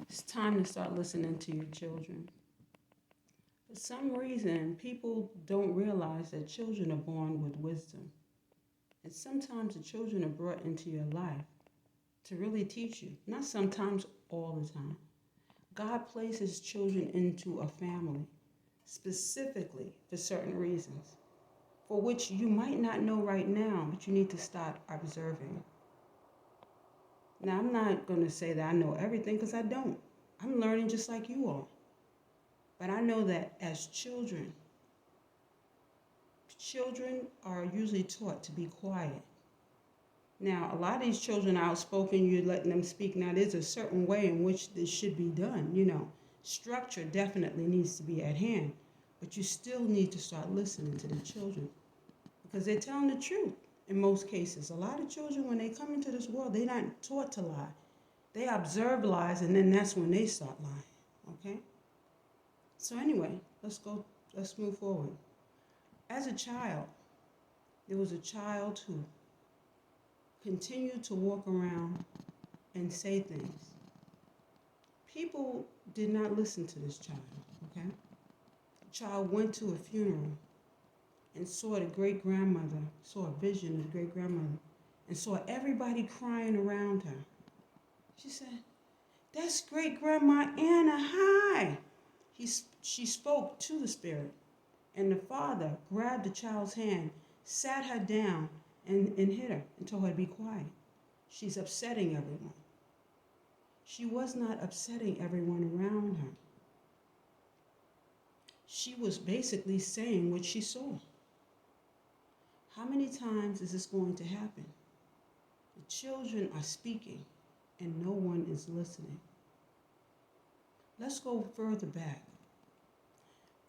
It's time to start listening to your children. For some reason, people don't realize that children are born with wisdom. And sometimes the children are brought into your life to really teach you. Not sometimes, all the time. God places children into a family specifically for certain reasons, for which you might not know right now, but you need to start observing. Now, I'm not going to say that I know everything because I don't. I'm learning just like you are. But I know that as children, children are usually taught to be quiet. Now, a lot of these children are outspoken, you're letting them speak. Now, there's a certain way in which this should be done. Structure definitely needs to be at hand, but you still need to start listening to the children because they're telling the truth in most cases. A lot of children, when they come into this world, they're not taught to lie. They observe lies, and then that's when they start lying, okay? So anyway, let's move forward. As a child, there was a child who continued to walk around and say things. People did not listen to this child, okay? The child went to a funeral and saw the great grandmother, saw a vision of the great grandmother, and saw everybody crying around her. She said, "That's great grandma Anna, hi." She spoke to the spirit, and the father grabbed the child's hand, sat her down, and hit her and told her to be quiet. She's upsetting everyone. She was not upsetting everyone around her. She was basically saying what she saw. How many times is this going to happen? The children are speaking and no one is listening. Let's go further back.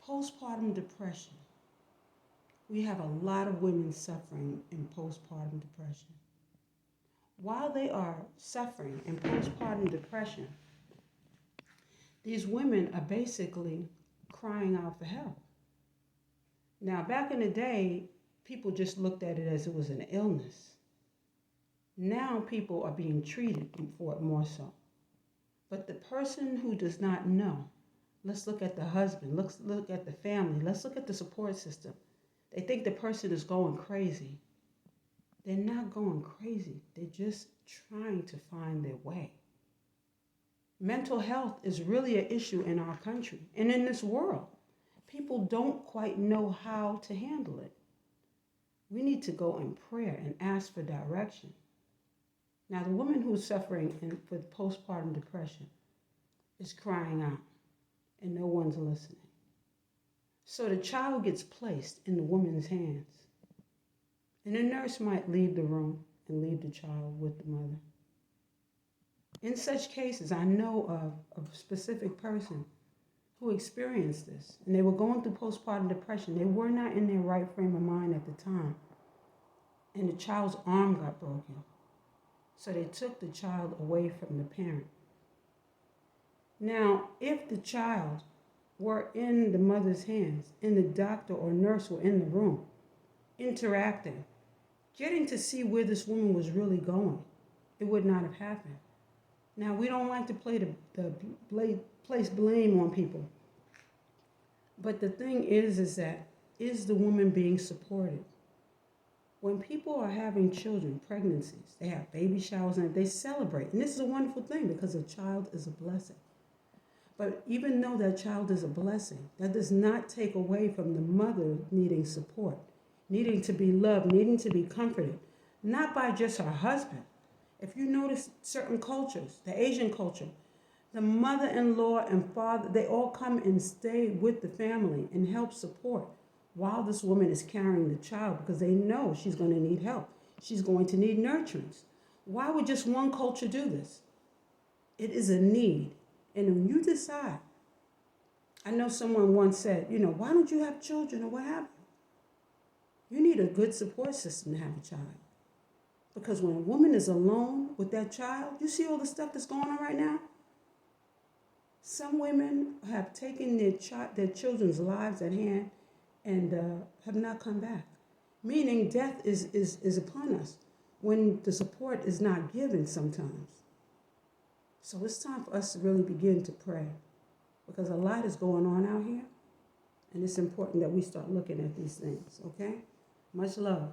Postpartum depression. We have a lot of women suffering in postpartum depression. While they are suffering in postpartum depression, these women are basically crying out for help. Now, back in the day, people just looked at it as it was an illness. Now people are being treated for it more so. But the person who does not know, let's look at the husband, let's look at the family, let's look at the support system. They think the person is going crazy. They're not going crazy. They're just trying to find their way. Mental health is really an issue in our country and in this world. People don't quite know how to handle it. We need to go in prayer and ask for direction. Now, the woman who's suffering with postpartum depression is crying out, and no one's listening. So the child gets placed in the woman's hands, and the nurse might leave the room and leave the child with the mother. In such cases, I know of a specific person who experienced this, and they were going through postpartum depression. They were not in their right frame of mind at the time, and the child's arm got broken. So they took the child away from the parent. Now, if the child were in the mother's hands, and the doctor or nurse were in the room, interacting, getting to see where this woman was really going, it would not have happened. Now, we don't like to place blame on people. But the thing is that, is the woman being supported? When people are having children, pregnancies, they have baby showers and they celebrate. And this is a wonderful thing because a child is a blessing. But even though that child is a blessing, that does not take away from the mother needing support, needing to be loved, needing to be comforted, not by just her husband. If you notice certain cultures, the Asian culture, the mother-in-law and father, they all come and stay with the family and help support while this woman is carrying the child because they know she's going to need help. She's going to need nurturance. Why would just one culture do this? It is a need. And when you decide, I know someone once said, why don't you have children or what have you? You need a good support system to have a child. Because when a woman is alone with that child, you see all the stuff that's going on right now? Some women have taken their children's lives at hand and have not come back. Meaning death is upon us when the support is not given sometimes. So it's time for us to really begin to pray, because a lot is going on out here, and it's important that we start looking at these things, okay? Much love.